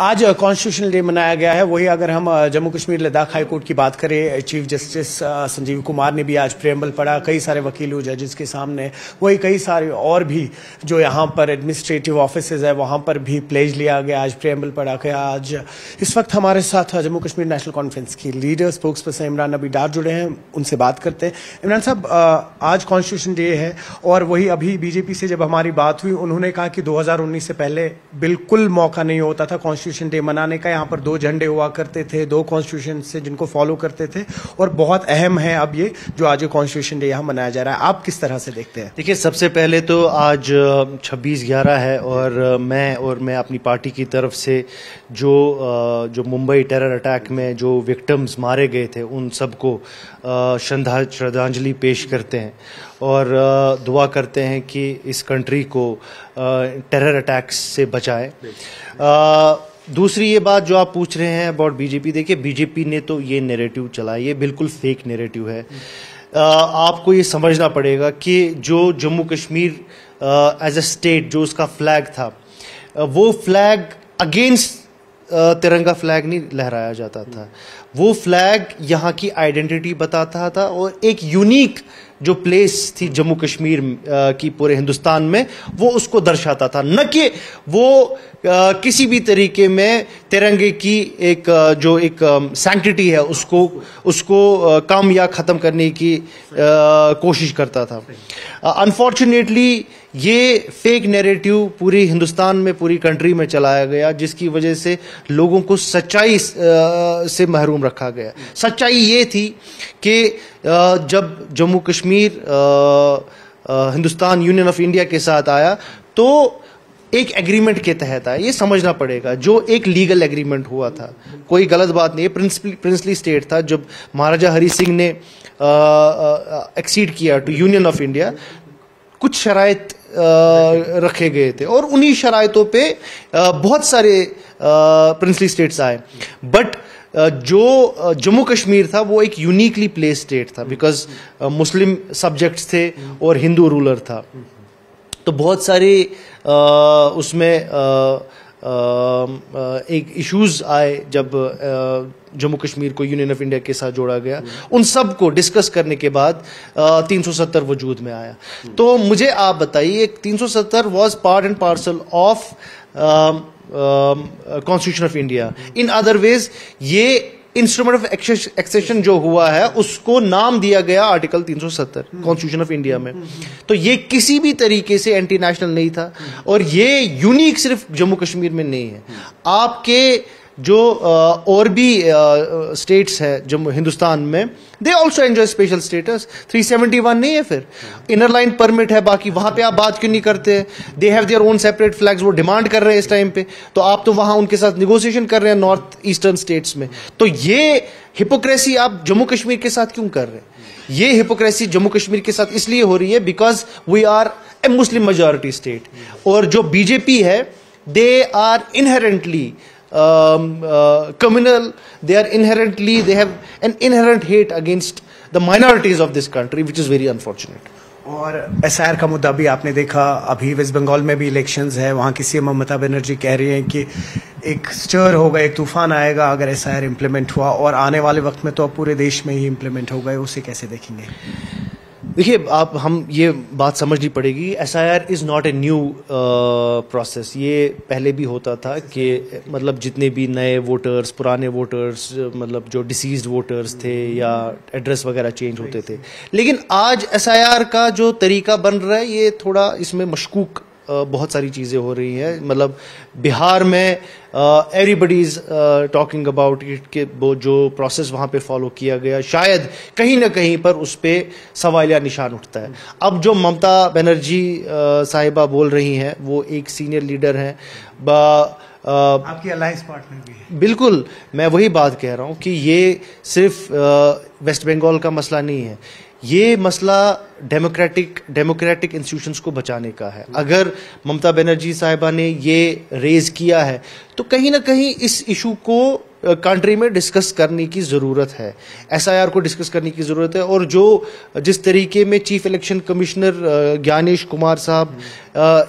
आज constitutional day मनाया गया है। वही अगर हम जम्मू कश्मीर लद्दाख हाई कोर्ट की बात करें, चीफ जस्टिस संजीव कुमार ने भी आज प्रेम्बल पढ़ा, कई सारे वकीलों जजेस के सामने। वही कई सारे और भी जो यहाँ पर एडमिनिस्ट्रेटिव ऑफिसेज है वहाँ पर भी प्लेज लिया गया, आज प्रेम्बल पढ़ा गया। आज इस वक्त हमारे साथ जम्मू कश्मीर नेशनल कॉन्फ्रेंस की लीडर स्पोक्स पर्सन इमरान नबी डार जुड़े हैं, उनसे बात करते हैं। इमरान साहब, आज कॉन्स्टिट्यूशन डे है और वही अभी बीजेपी से जब हमारी बात हुई उन्होंने कहा कि 2019 से पहले बिल्कुल मौका नहीं होता था कॉन्स्टिट्यूशन डे मनाने का। यहाँ पर 2 झंडे हुआ करते थे, 2 कॉन्स्टिट्यूशन से जिनको फॉलो करते थे, और बहुत अहम है अब ये जो आज कॉन्स्टिट्यूशन डे यहाँ मनाया जा रहा है। आप किस तरह से देखते हैं? देखिए, सबसे पहले तो आज 26/11 है और मैं अपनी पार्टी की तरफ से जो मुंबई टेरर अटैक में जो विक्टिम्स मारे गए थे उन सबको श्रद्धांजलि पेश करते हैं और दुआ करते हैं कि इस कंट्री को टेरर अटैक्स से बचाए। दूसरी ये बात जो आप पूछ रहे हैं अबाउट बीजेपी, देखिए बीजेपी ने तो ये नैरेटिव चलाया, ये बिल्कुल फेक नैरेटिव है। आपको ये समझना पड़ेगा कि जो Jammu Kashmir as a state जो उसका फ्लैग था, वो फ्लैग अगेंस्ट तिरंगा फ्लैग नहीं लहराया जाता था। वो फ्लैग यहाँ की आइडेंटिटी बताता था और एक यूनिक जो प्लेस थी जम्मू कश्मीर की पूरे हिंदुस्तान में, वो उसको दर्शाता था, न कि वो किसी भी तरीके में तिरंगे की एक सैंक्टिटी है उसको कम या ख़त्म करने की कोशिश करता था। अनफॉर्चुनेटली ये फेक नैरेटिव पूरी हिंदुस्तान में, पूरी कंट्री में चलाया गया, जिसकी वजह से लोगों को सच्चाई से महरूम रखा गया। सच्चाई ये थी कि जब Jammu Kashmir Hindustan union of India के साथ आया तो एक एग्रीमेंट के तहत आया। ये समझना पड़ेगा, जो एक लीगल एग्रीमेंट हुआ था, कोई गलत बात नहीं है। प्रिंसली स्टेट था। जब महाराजा हरि सिंह ने एक्सीड किया टू यूनियन ऑफ इंडिया, कुछ शराइत रखे गए थे और उन्हीं शराइतों पे बहुत सारे प्रिंसली स्टेट्स आए। बट जो जम्मू कश्मीर था वो एक यूनिकली प्लेस स्टेट था, बिकॉज मुस्लिम सब्जेक्ट्स थे और हिंदू रूलर था। तो बहुत सारे उसमें एक इश्यूज आए जब जम्मू कश्मीर को यूनियन ऑफ इंडिया के साथ जोड़ा गया। उन सब को डिस्कस करने के बाद 370 वजूद में आया। तो मुझे आप बताइए, 370 was part and parcel of constitution of India. In other ways ये इंस्ट्रूमेंट ऑफ एक्सेशन जो हुआ है उसको नाम दिया गया आर्टिकल 370 कॉन्स्टिट्यूशन ऑफ इंडिया में। तो ये किसी भी तरीके से एंटी नेशनल नहीं था और ये यूनिक सिर्फ जम्मू कश्मीर में नहीं है। आपके जो और भी स्टेट्स है जम्मू हिंदुस्तान में, they also enjoy special status. 371 नहीं है, फिर इनर लाइन परमिट है। बाकी वहां पे आप बात क्यों नहीं करते? They have their own separate flags, वो डिमांड कर रहे हैं इस टाइम पे, तो आप तो वहां उनके साथ निगोशिएशन कर रहे हैं नॉर्थ ईस्टर्न स्टेट्स में। तो ये हिपोक्रेसी आप जम्मू कश्मीर के साथ क्यों कर रहे हैं? ये हिपोक्रेसी जम्मू कश्मीर के साथ इसलिए हो रही है because we are a Muslim majority state. और जो बीजेपी है, they are inherently communal, they have an inherent hate against the minorities of this country, which is very unfortunate. और एसआईआर का मुद्दा भी आपने देखा, अभी वेस्ट बंगाल में भी इलेक्शंस है, वहाँ की सीएम ममता बनर्जी कह रही हैं कि एक स्टर होगा, एक तूफान आएगा अगर एसआईआर इम्प्लीमेंट हुआ, और आने वाले वक्त में तो अब पूरे देश में ही इम्प्लीमेंट होगा। उसे कैसे देखेंगे? देखिए, हम ये बात समझनी पड़ेगी, SIR is not a new process. ये पहले भी होता था कि मतलब जितने भी नए वोटर्स, पुराने वोटर्स, मतलब जो डिसीज्ड वोटर्स थे या एड्रेस वगैरह चेंज होते थे। लेकिन आज एसआईआर का जो तरीका बन रहा है, ये थोड़ा इसमें मशकूक बहुत सारी चीज़ें हो रही हैं। मतलब बिहार में everybody is talking about it कि वो जो प्रोसेस वहाँ पे फॉलो किया गया, शायद कहीं ना कहीं पर उस पर सवालिया निशान उठता है। अब जो ममता बनर्जी साहिबा बोल रही हैं, वो एक सीनियर लीडर हैं, आपकी अलायंस पार्टनर भी है। बिल्कुल, मैं वही बात कह रहा हूँ कि ये सिर्फ वेस्ट बंगाल का मसला नहीं है, ये मसला डेमोक्रेटिक इंस्टीट्यूशंस को बचाने का है। अगर ममता बनर्जी साहिबा ने ये रेज किया है तो कहीं ना कहीं इस इशू को कंट्री में डिस्कस करने की ज़रूरत है, एसआईआर को डिस्कस करने की ज़रूरत है। और जिस तरीके में chief election commissioner Gyanesh Kumar साहब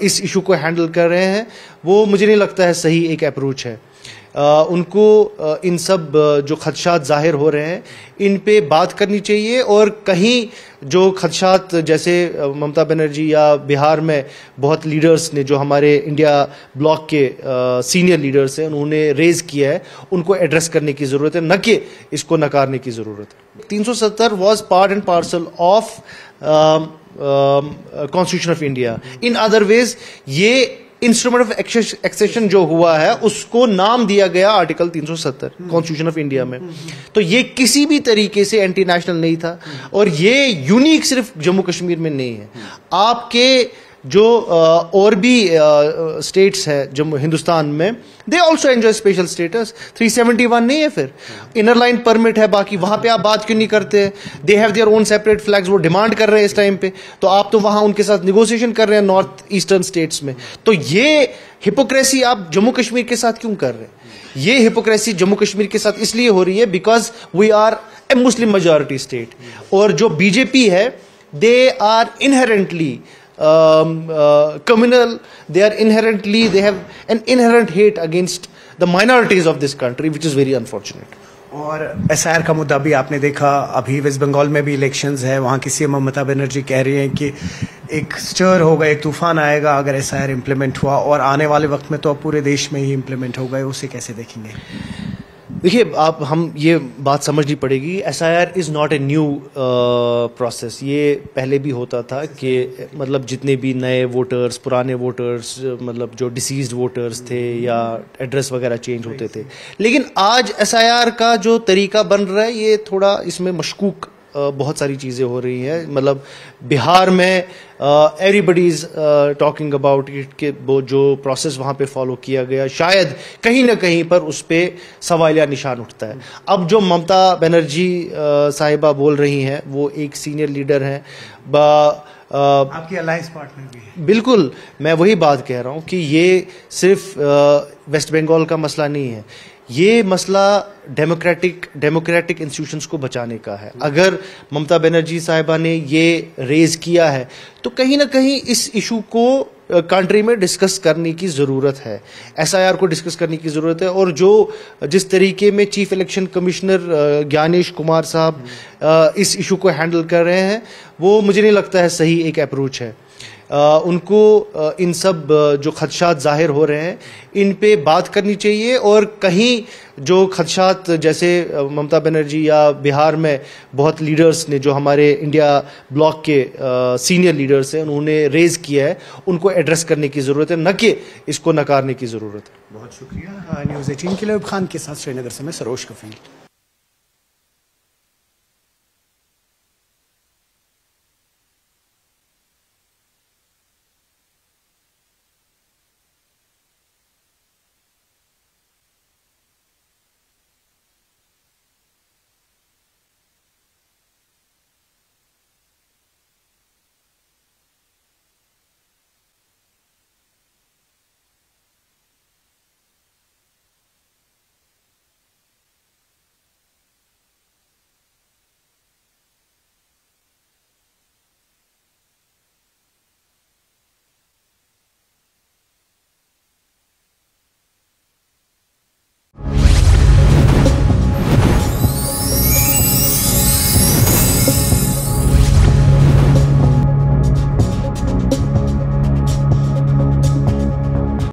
इस इशू को हैंडल कर रहे हैं, वो मुझे नहीं लगता है सही एक अप्रोच है। उनको इन सब जो खदशात जाहिर हो रहे हैं इन पे बात करनी चाहिए, और कहीं जो खदशात जैसे ममता बनर्जी या बिहार में बहुत लीडर्स ने जो हमारे इंडिया ब्लॉक के सीनियर लीडर्स हैं उन्होंने रेज किया है, उनको एड्रेस करने की ज़रूरत है, न कि इसको नकारने की ज़रूरत है। 370 was part and parcel of constitution of India. In other ways ये इंस्ट्रूमेंट ऑफ एक्सेशन जो हुआ है उसको नाम दिया गया आर्टिकल 370 कॉन्स्टिट्यूशन ऑफ इंडिया में। तो ये किसी भी तरीके से एंटी नेशनल नहीं था, और ये यूनिक सिर्फ जम्मू कश्मीर में नहीं है। आपके जो और भी स्टेट्स है जम्मू हिंदुस्तान में, they also enjoy special status. 371 नहीं है, फिर इनर लाइन परमिट है, बाकी वहां पे आप बात क्यों नहीं करते? They have their own separate flags, वो डिमांड कर रहे हैं इस टाइम पे, तो आप तो वहां उनके साथ निगोशिएशन कर रहे हैं नॉर्थ ईस्टर्न स्टेट्स में। तो ये हिपोक्रेसी आप जम्मू कश्मीर के साथ क्यों कर रहे हैं? ये हिपोक्रेसी जम्मू कश्मीर के साथ इसलिए हो रही है because we are a Muslim majority state, और जो बीजेपी है they are inherently communal, they have an inherent hate against the minorities of this country, which is very unfortunate. और एसआईआर का मुद्दा भी आपने देखा, अभी वेस्ट बंगाल में भी इलेक्शंस है, वहाँ की सीएम ममता बनर्जी कह रही हैं कि एक स्टर होगा, एक तूफान आएगा अगर एसआईआर इम्प्लीमेंट हुआ, और आने वाले वक्त में तो अब पूरे देश में ही इम्प्लीमेंट होगा। उसे कैसे देखेंगे? देखिए, हम ये बात समझनी पड़ेगी, SIR is not a new process. ये पहले भी होता था कि मतलब जितने भी नए वोटर्स, पुराने वोटर्स, मतलब जो डिसीज्ड वोटर्स थे या एड्रेस वगैरह चेंज होते थे। लेकिन आज एसआईआर का जो तरीका बन रहा है ये थोड़ा इसमें मशकूक बहुत सारी चीज़ें हो रही हैं। मतलब बिहार में everybody is talking about it कि वो जो प्रोसेस वहाँ पे फॉलो किया गया शायद कहीं ना कहीं पर उस पर सवालिया निशान उठता है। अब जो ममता बनर्जी साहिबा बोल रही हैं वो एक सीनियर लीडर हैं, आपकी अलायंस पार्टनर भी है। बिल्कुल, मैं वही बात कह रहा हूँ कि ये सिर्फ वेस्ट बंगाल का मसला नहीं है, ये मसला डेमोक्रेटिक इंस्टीट्यूशंस को बचाने का है। अगर ममता बनर्जी साहिबा ने ये रेज किया है तो कहीं ना कहीं इस इशू को कंट्री में डिस्कस करने की ज़रूरत है, एसआईआर को डिस्कस करने की ज़रूरत है। और जो जिस तरीके में chief election commissioner Gyanesh Kumar साहब इस इशू को हैंडल कर रहे हैं वो मुझे नहीं लगता है सही एक अप्रोच है। उनको इन सब जो खदशात जाहिर हो रहे हैं इन पे बात करनी चाहिए, और कहीं जो खदशात जैसे ममता बनर्जी या बिहार में बहुत लीडर्स ने जो हमारे इंडिया ब्लॉक के सीनियर लीडर्स हैं उन्होंने रेज किया है, उनको एड्रेस करने की ज़रूरत है, न कि इसको नकारने की ज़रूरत है। बहुत शुक्रिया। न्यूज़ 18 के लिए खान के साथ श्रीनगर से मैं सरोज कफील।